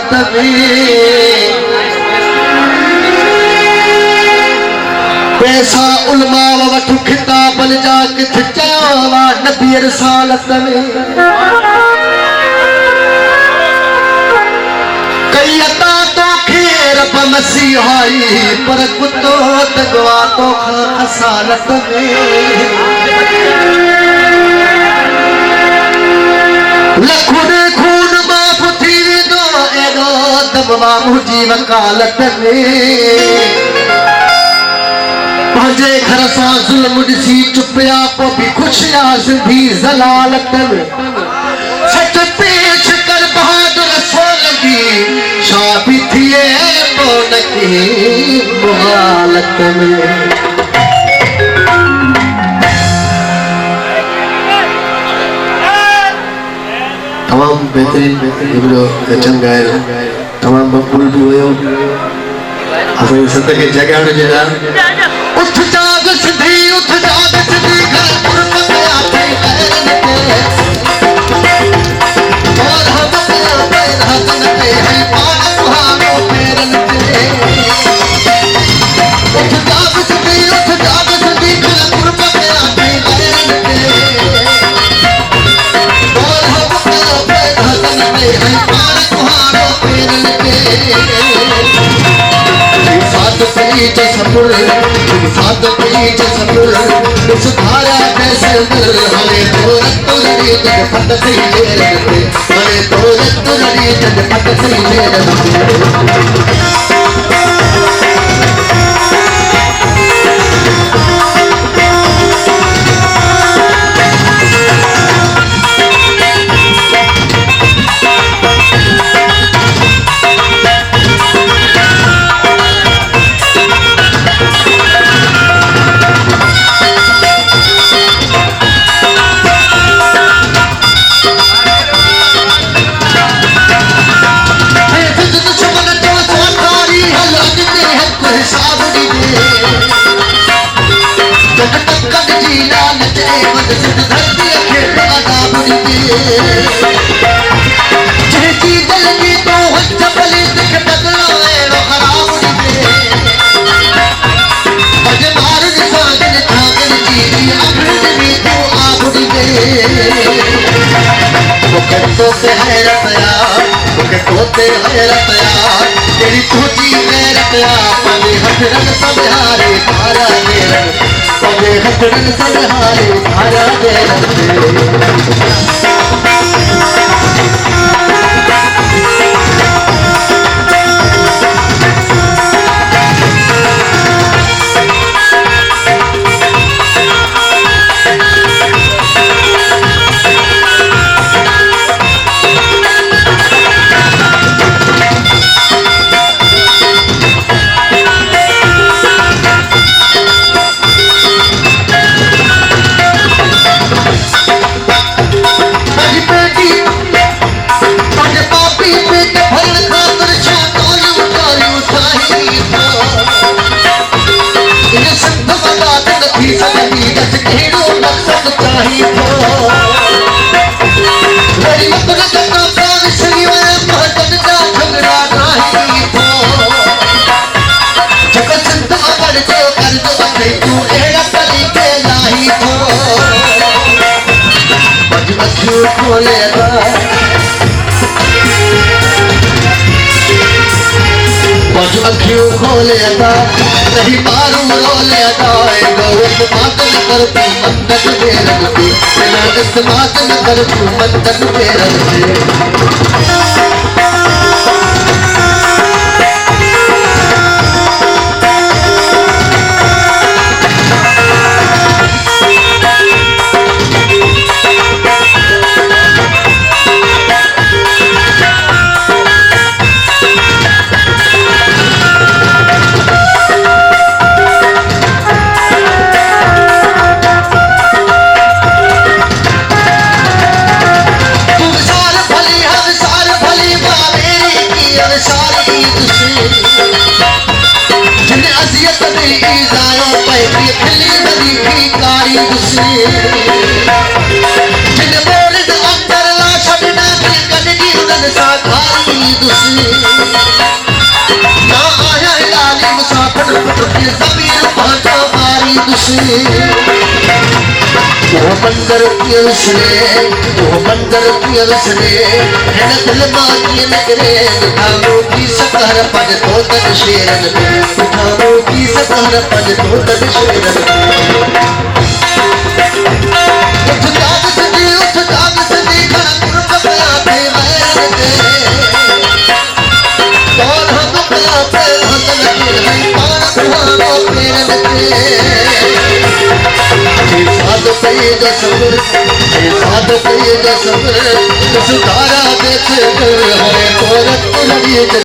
हालत में पैसा उलमा वठु खिताबन जा किथे चयावा नबी रसालत में कई अता तो खेर मसीहाई पर कुतो तगवा तो खसालत में लखुने खून माफ थी दो एडो दबवा मुझी वकालत में पंजे घर सा जुल्म सी चुपया पो भी खुशिया सिंधी जलालत में सच पेश कर बहादुर सोलगी शाबी थिए बोन की मुहालत में तमाम बेहतरीन गचन गायल तमाम मकबूल भी हुयो अपनी संत के जगाण जेड़ा उठ जाग सिंधी घर पुरब में आते और हम हसन पे है पान सुहानो पैरन पे उठ जाग सिंधी घर पुरब में आते और हम हसन पे है पान सुहानो पैरन पे साथ पीछ सपुर सुधारा कैसे दिल हले तो रत्तो लड़ी जग फट सही जेरते हले तो रत्तो लड़ी जग फट सही जेरते तोते हैरत यार तेरी तुझी गैरत यार पगे हथरन संहारे तारा देरन पगे हथरन संहारे तारा देरन अखियों खोले अदा नहीं मारू रोले अदा गौरव बात न कर तू मंदन दे रखती बिना इस बात न कर तू मंदन दे रखती जिन बोल अंदर ला छड़ना कन दी उड़न सा खारी दुश्मनी दूसरी वो मंदर की उसने वो मंदर की उसने है न दिल मांगी नगरे उठाओ की सकार पद तो तन शेरन उठाओ की सकार पद तो तन शेरन उठ जाग सदी खड़ा कुर्ब गया थे मैंने कौन हम का पे हसन के है कौन तुम्हारो पेरन के साध पे दसम सुधारा देख हरे तोरत लड़ी